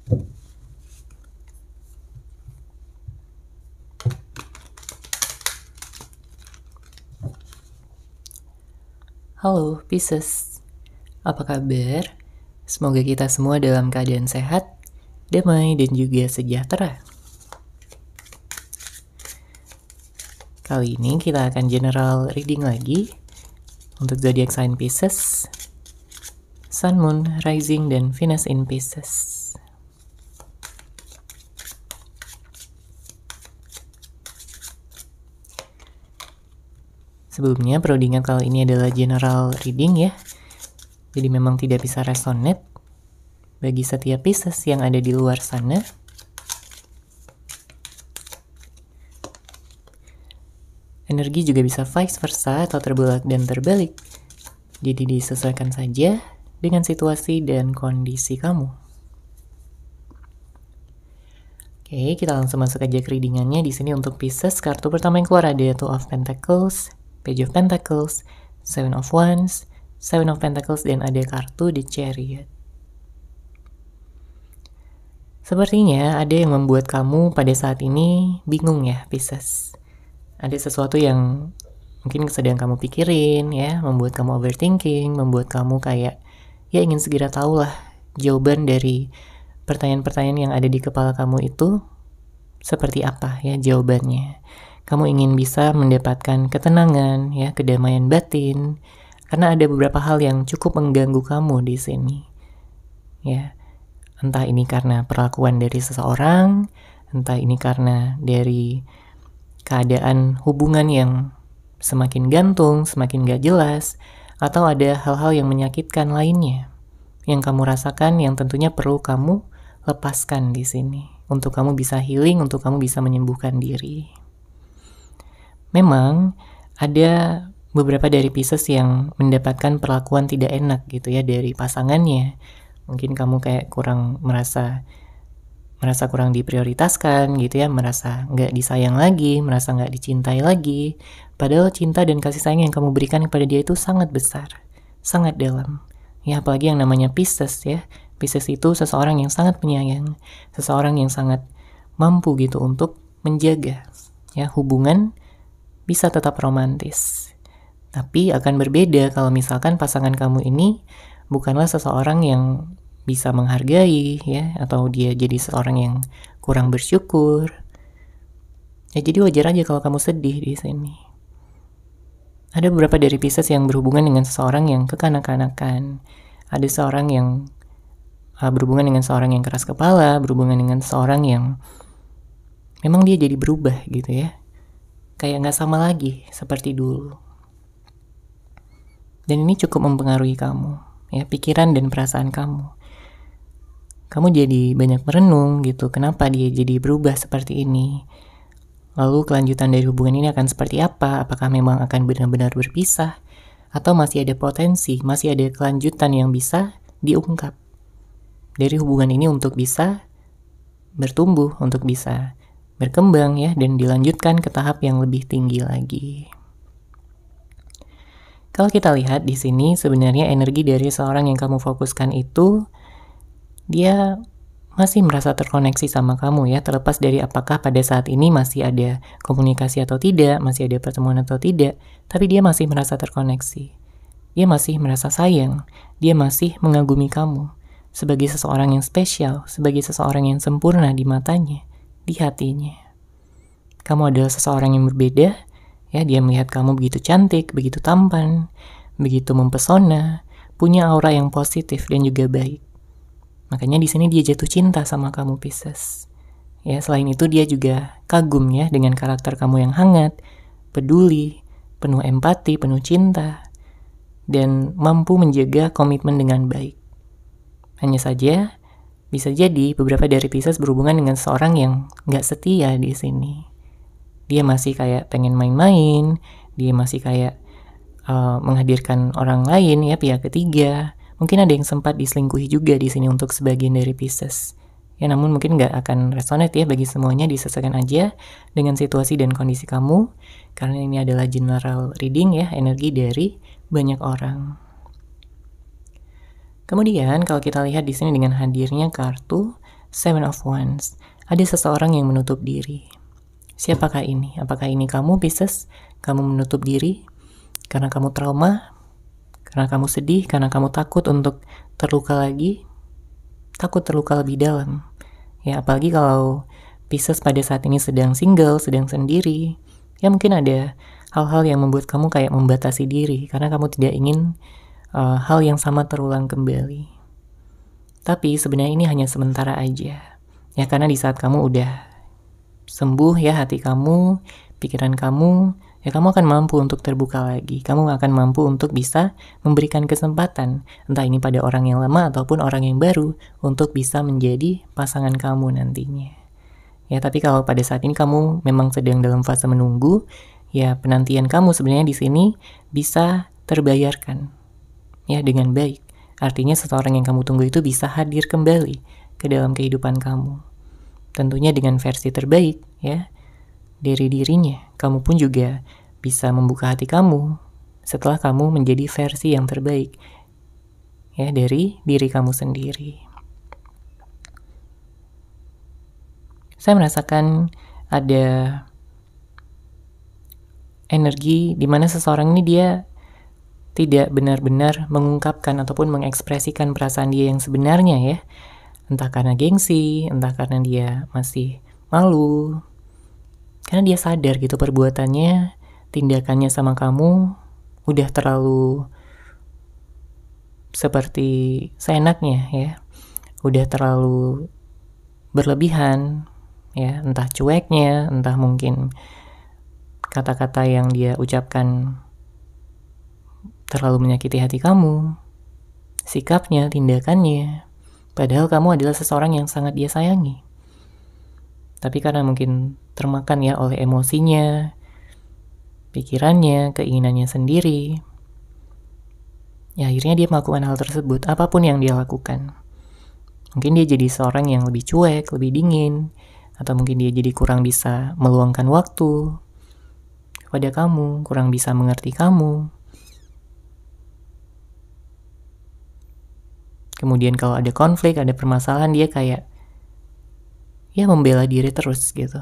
Halo Pisces, apa kabar? Semoga kita semua dalam keadaan sehat, damai, dan juga sejahtera. Kali ini kita akan general reading lagi untuk zodiak sign Pisces, Sun, Moon, Rising, dan Venus in Pisces. Sebelumnya perlu diingat kalau ini adalah general reading ya, jadi memang tidak bisa resonate bagi setiap Pisces yang ada di luar sana. Energi juga bisa vice versa atau terbelah dan terbalik. Jadi disesuaikan saja dengan situasi dan kondisi kamu. Oke, kita langsung masuk aja ke readingannya. Di sini untuk Pisces, kartu pertama yang keluar ada Two of Pentacles, Page of Pentacles, Seven of Wands, Seven of Pentacles, dan ada kartu The Chariot. Sepertinya ada yang membuat kamu pada saat ini bingung ya, Pisces. Ada sesuatu yang mungkin sedang kamu pikirin ya, membuat kamu overthinking, membuat kamu kayak ya ingin segera tahu lah jawaban dari pertanyaan-pertanyaan yang ada di kepala kamu itu seperti apa ya jawabannya. Kamu ingin bisa mendapatkan ketenangan ya, kedamaian batin, karena ada beberapa hal yang cukup mengganggu kamu di sini. Ya, entah ini karena perlakuan dari seseorang, entah ini karena dari keadaan hubungan yang semakin gantung, semakin gak jelas, atau ada hal-hal yang menyakitkan lainnya yang kamu rasakan yang tentunya perlu kamu lepaskan di sini untuk kamu bisa healing, untuk kamu bisa menyembuhkan diri. Memang ada beberapa dari Pisces yang mendapatkan perlakuan tidak enak gitu ya dari pasangannya. Mungkin kamu kayak merasa kurang diprioritaskan gitu ya, merasa nggak disayang lagi, merasa nggak dicintai lagi. Padahal cinta dan kasih sayang yang kamu berikan kepada dia itu sangat besar, sangat dalam. Ya, apalagi yang namanya Pisces ya. Pisces itu seseorang yang sangat penyayang, seseorang yang sangat mampu gitu untuk menjaga ya hubungan bisa tetap romantis. Tapi akan berbeda kalau misalkan pasangan kamu ini bukanlah seseorang yang bisa menghargai ya, atau dia jadi seseorang yang kurang bersyukur. Ya jadi wajar aja kalau kamu sedih di sini. Ada beberapa dari Pisces yang berhubungan dengan seseorang yang kekanak-kanakan. Ada seorang yang berhubungan dengan seorang yang keras kepala, berhubungan dengan seorang yang memang dia jadi berubah gitu ya. Kayak gak sama lagi seperti dulu. Dan ini cukup mempengaruhi kamu ya, pikiran dan perasaan kamu. Kamu jadi banyak merenung gitu, kenapa dia jadi berubah seperti ini? Lalu kelanjutan dari hubungan ini akan seperti apa? Apakah memang akan benar-benar berpisah? Atau masih ada potensi, masih ada kelanjutan yang bisa diungkap dari hubungan ini untuk bisa bertumbuh, untuk bisa berkembang ya, dan dilanjutkan ke tahap yang lebih tinggi lagi. Kalau kita lihat di sini sebenarnya energi dari seorang yang kamu fokuskan itu dia masih merasa terkoneksi sama kamu ya, terlepas dari apakah pada saat ini masih ada komunikasi atau tidak, masih ada pertemuan atau tidak, tapi dia masih merasa terkoneksi. Dia masih merasa sayang, dia masih mengagumi kamu sebagai seseorang yang spesial, sebagai seseorang yang sempurna di matanya, di hatinya. Kamu adalah seseorang yang berbeda, ya, dia melihat kamu begitu cantik, begitu tampan, begitu mempesona, punya aura yang positif dan juga baik. Makanya di sini dia jatuh cinta sama kamu Pisces. Ya, selain itu dia juga kagum ya dengan karakter kamu yang hangat, peduli, penuh empati, penuh cinta, dan mampu menjaga komitmen dengan baik. Hanya saja bisa jadi beberapa dari Pisces berhubungan dengan seorang yang gak setia di sini. Dia masih kayak pengen main-main, dia masih kayak menghadirkan orang lain ya, pihak ketiga. Mungkin ada yang sempat diselingkuhi juga di sini untuk sebagian dari Pisces. Ya, namun mungkin nggak akan resonate ya bagi semuanya, disesuaikan aja dengan situasi dan kondisi kamu. Karena ini adalah general reading ya, energi dari banyak orang. Kemudian kalau kita lihat di sini dengan hadirnya kartu Seven of Wands. Ada seseorang yang menutup diri. Siapakah ini? Apakah ini kamu, Pisces? Kamu menutup diri karena kamu trauma, karena kamu sedih, karena kamu takut untuk terluka lagi, takut terluka lebih dalam. Ya, apalagi kalau Pisces pada saat ini sedang single, sedang sendiri, ya mungkin ada hal-hal yang membuat kamu kayak membatasi diri, karena kamu tidak ingin hal yang sama terulang kembali. Tapi sebenarnya ini hanya sementara aja. Ya, karena di saat kamu udah sembuh ya hati kamu, pikiran kamu, ya kamu akan mampu untuk terbuka lagi. Kamu akan mampu untuk bisa memberikan kesempatan, entah ini pada orang yang lama ataupun orang yang baru, untuk bisa menjadi pasangan kamu nantinya. Ya, tapi kalau pada saat ini kamu memang sedang dalam fase menunggu, ya penantian kamu sebenarnya di sini bisa terbayarkan ya dengan baik. Artinya seseorang yang kamu tunggu itu bisa hadir kembali ke dalam kehidupan kamu. Tentunya dengan versi terbaik ya dari dirinya. Kamu pun juga bisa membuka hati kamu setelah kamu menjadi versi yang terbaik ya dari diri kamu sendiri. Saya merasakan ada energi di mana seseorang ini dia tidak benar-benar mengungkapkan ataupun mengekspresikan perasaan dia yang sebenarnya ya. Entah karena gengsi, entah karena dia masih malu. Karena dia sadar gitu perbuatannya, tindakannya sama kamu udah terlalu seperti seenaknya ya. Udah terlalu berlebihan ya, entah cueknya, entah mungkin kata-kata yang dia ucapkan terlalu menyakiti hati kamu, sikapnya, tindakannya. Padahal kamu adalah seseorang yang sangat dia sayangi. Tapi karena mungkin termakan ya oleh emosinya, pikirannya, keinginannya sendiri, ya akhirnya dia melakukan hal tersebut, apapun yang dia lakukan. Mungkin dia jadi seorang yang lebih cuek, lebih dingin, atau mungkin dia jadi kurang bisa meluangkan waktu kepada kamu, kurang bisa mengerti kamu. Kemudian kalau ada konflik, ada permasalahan, dia kayak ya membela diri terus gitu.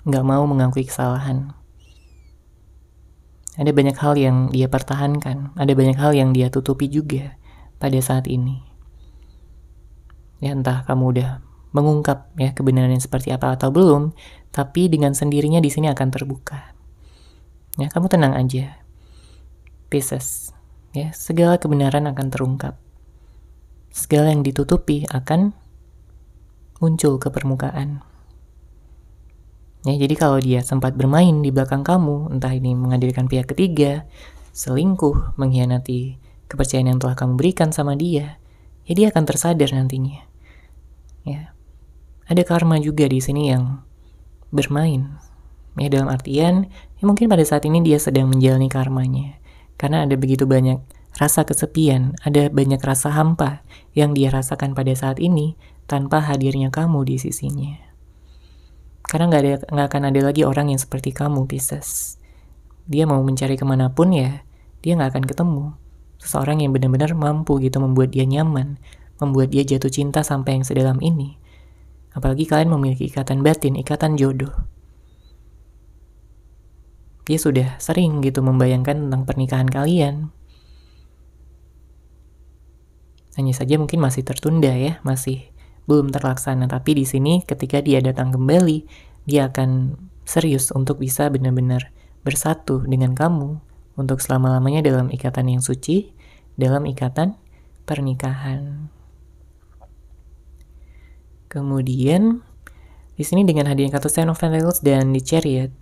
Nggak mau mengakui kesalahan. Ada banyak hal yang dia pertahankan. Ada banyak hal yang dia tutupi juga pada saat ini. Ya entah kamu udah mengungkap ya kebenarannya seperti apa atau belum, tapi dengan sendirinya di sini akan terbuka. Ya kamu tenang aja. Pisces. Ya, segala kebenaran akan terungkap. Segala yang ditutupi akan muncul ke permukaan. Ya, jadi kalau dia sempat bermain di belakang kamu, entah ini menghadirkan pihak ketiga, selingkuh, mengkhianati kepercayaan yang telah kamu berikan sama dia, ya dia akan tersadar nantinya. Ya, ada karma juga di sini yang bermain. Ya, dalam artian, ya mungkin pada saat ini dia sedang menjalani karmanya. Karena ada begitu banyak rasa kesepian, ada banyak rasa hampa yang dia rasakan pada saat ini tanpa hadirnya kamu di sisinya. Karena nggak akan ada lagi orang yang seperti kamu, Pisces. Dia mau mencari kemanapun ya, dia nggak akan ketemu. Seseorang yang benar-benar mampu gitu membuat dia nyaman, membuat dia jatuh cinta sampai yang sedalam ini. Apalagi kalian memiliki ikatan batin, ikatan jodoh. Dia sudah sering gitu membayangkan tentang pernikahan kalian. Hanya saja mungkin masih tertunda ya, masih belum terlaksana. Tapi di sini ketika dia datang kembali, dia akan serius untuk bisa benar-benar bersatu dengan kamu untuk selama-lamanya dalam ikatan yang suci, dalam ikatan pernikahan. Kemudian di sini dengan hadirnya kartu Ten of Pentacles dan di Chariot,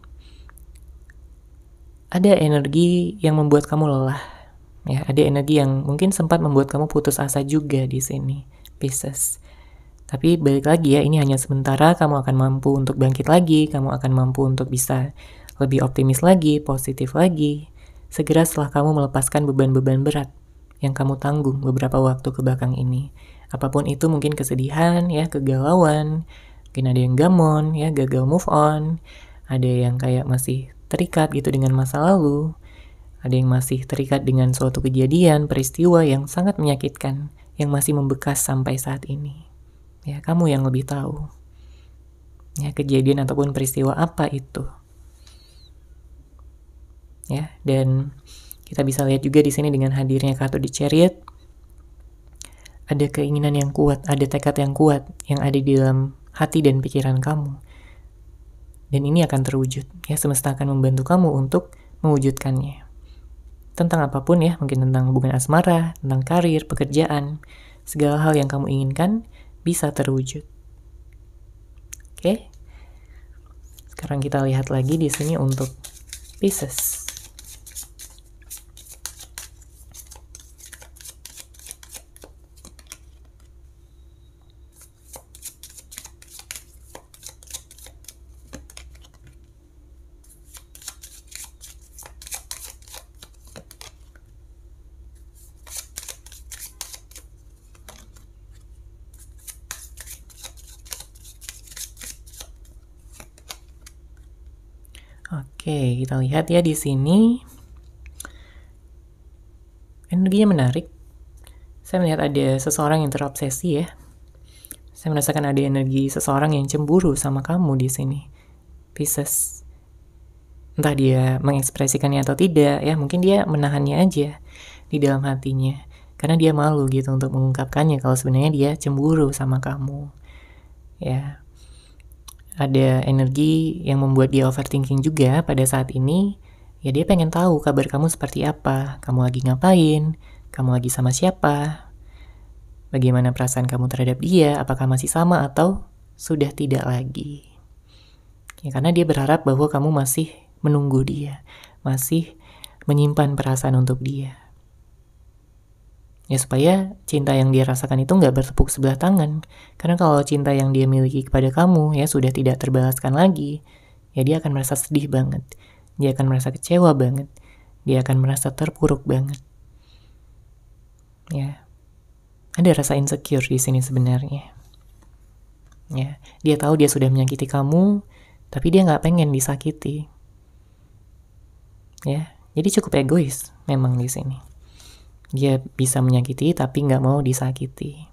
ada energi yang membuat kamu lelah. Ya, ada energi yang mungkin sempat membuat kamu putus asa juga di sini, Pisces. Tapi balik lagi ya, ini hanya sementara. Kamu akan mampu untuk bangkit lagi, kamu akan mampu untuk bisa lebih optimis lagi, positif lagi. Segera setelah kamu melepaskan beban-beban berat yang kamu tanggung beberapa waktu ke belakang ini. Apapun itu, mungkin kesedihan, ya, kegalauan, mungkin ada yang gamon, ya, gagal move on, ada yang kayak masih terikat gitu dengan masa lalu. Ada yang masih terikat dengan suatu kejadian, peristiwa yang sangat menyakitkan, yang masih membekas sampai saat ini. Ya, kamu yang lebih tahu. Ya, kejadian ataupun peristiwa apa itu. Ya, dan kita bisa lihat juga di sini dengan hadirnya kartu di Chariot, ada keinginan yang kuat, ada tekad yang kuat yang ada di dalam hati dan pikiran kamu. Dan ini akan terwujud. Ya, semesta akan membantu kamu untuk mewujudkannya. Tentang apapun ya, mungkin tentang hubungan asmara, tentang karir, pekerjaan, segala hal yang kamu inginkan bisa terwujud. Oke? Sekarang kita lihat lagi di sini untuk Pisces. Oke, kita lihat ya di sini. Energinya menarik. Saya melihat ada seseorang yang terobsesi ya. Saya merasakan ada energi seseorang yang cemburu sama kamu di sini, Pisces. Entah dia mengekspresikannya atau tidak, ya mungkin dia menahannya aja di dalam hatinya. Karena dia malu gitu untuk mengungkapkannya kalau sebenarnya dia cemburu sama kamu. Ya, ada energi yang membuat dia overthinking juga pada saat ini. Ya dia pengen tahu kabar kamu seperti apa, kamu lagi ngapain, kamu lagi sama siapa, bagaimana perasaan kamu terhadap dia, apakah masih sama atau sudah tidak lagi. Ya karena dia berharap bahwa kamu masih menunggu dia, masih menyimpan perasaan untuk dia. Ya supaya cinta yang dia rasakan itu nggak bertepuk sebelah tangan. Karena kalau cinta yang dia miliki kepada kamu ya sudah tidak terbalaskan lagi, ya dia akan merasa sedih banget. Dia akan merasa kecewa banget. Dia akan merasa terpuruk banget. Ya, ada rasa insecure di sini sebenarnya. Ya, dia tahu dia sudah menyakiti kamu, tapi dia nggak pengen disakiti. Ya, jadi cukup egois memang di sini. Dia bisa menyakiti tapi nggak mau disakiti.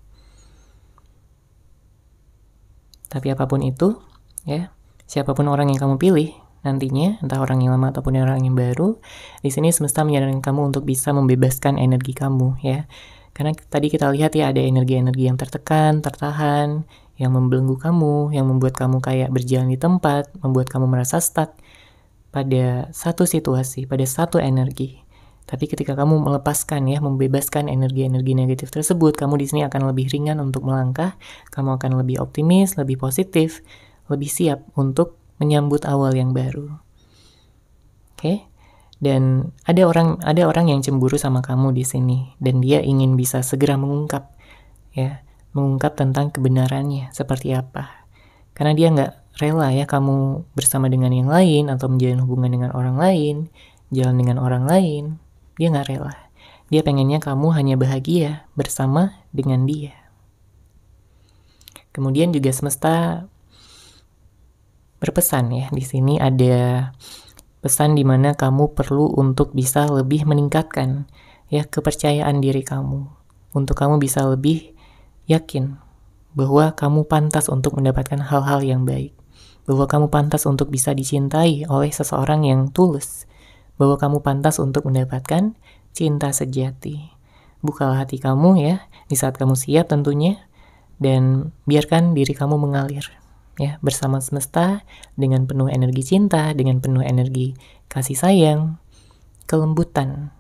Tapi apapun itu, ya, siapapun orang yang kamu pilih nantinya, entah orang yang lama ataupun orang yang baru, di sini semesta menyarankan kamu untuk bisa membebaskan energi kamu, ya. Karena tadi kita lihat ya ada energi-energi yang tertekan, tertahan, yang membelenggu kamu, yang membuat kamu kayak berjalan di tempat, membuat kamu merasa stuck pada satu situasi, pada satu energi. Tapi ketika kamu melepaskan ya, membebaskan energi-energi negatif tersebut, kamu di sini akan lebih ringan untuk melangkah, kamu akan lebih optimis, lebih positif, lebih siap untuk menyambut awal yang baru. Oke? Dan ada orang yang cemburu sama kamu di sini dan dia ingin bisa segera mengungkap ya, mengungkap tentang kebenarannya seperti apa. Karena dia nggak rela ya kamu bersama dengan yang lain atau menjalin hubungan dengan orang lain, jalan dengan orang lain. Dia nggak rela. Dia pengennya kamu hanya bahagia bersama dengan dia. Kemudian juga semesta berpesan ya. Di sini ada pesan di mana kamu perlu untuk bisa lebih meningkatkan ya kepercayaan diri kamu. Untuk kamu bisa lebih yakin bahwa kamu pantas untuk mendapatkan hal-hal yang baik. Bahwa kamu pantas untuk bisa dicintai oleh seseorang yang tulus. Bahwa kamu pantas untuk mendapatkan cinta sejati. Bukalah hati kamu ya, di saat kamu siap tentunya, dan biarkan diri kamu mengalir ya bersama semesta dengan penuh energi cinta, dengan penuh energi kasih sayang, kelembutan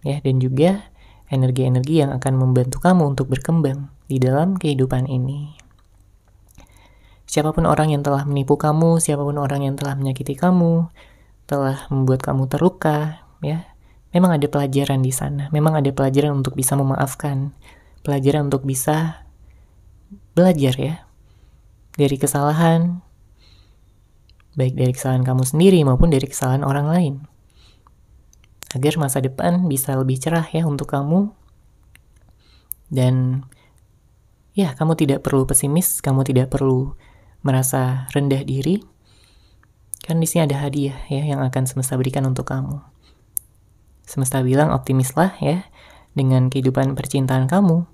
ya, dan juga energi-energi yang akan membantu kamu untuk berkembang di dalam kehidupan ini. Siapapun orang yang telah menipu kamu, siapapun orang yang telah menyakiti kamu, telah membuat kamu terluka, ya, memang ada pelajaran di sana. Memang ada pelajaran untuk bisa memaafkan, pelajaran untuk bisa belajar ya dari kesalahan, baik dari kesalahan kamu sendiri maupun dari kesalahan orang lain, agar masa depan bisa lebih cerah ya untuk kamu. Dan ya, kamu tidak perlu pesimis, kamu tidak perlu merasa rendah diri. Kan di sini ada hadiah ya yang akan semesta berikan untuk kamu. Semesta bilang optimislah ya dengan kehidupan percintaan kamu.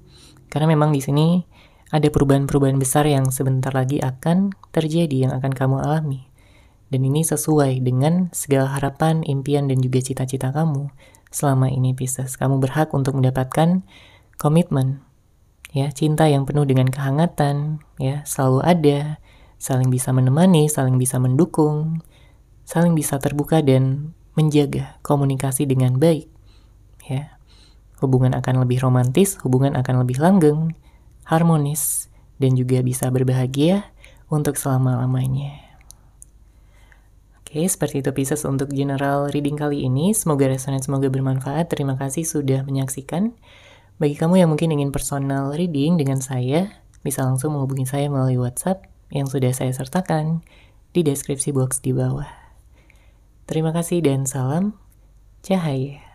Karena memang di sini ada perubahan-perubahan besar yang sebentar lagi akan terjadi, yang akan kamu alami. Dan ini sesuai dengan segala harapan, impian, dan juga cita-cita kamu selama ini, Pisces. Kamu berhak untuk mendapatkan komitmen, ya, cinta yang penuh dengan kehangatan, ya, selalu ada, saling bisa menemani, saling bisa mendukung, saling bisa terbuka dan menjaga komunikasi dengan baik, ya. Hubungan akan lebih romantis, hubungan akan lebih langgeng, harmonis, dan juga bisa berbahagia untuk selama-lamanya. Oke, seperti itu Pisces untuk general reading kali ini. Semoga resonate, semoga bermanfaat. Terima kasih sudah menyaksikan. Bagi kamu yang mungkin ingin personal reading dengan saya, bisa langsung menghubungi saya melalui WhatsApp yang sudah saya sertakan di deskripsi box di bawah. Terima kasih dan salam cahaya.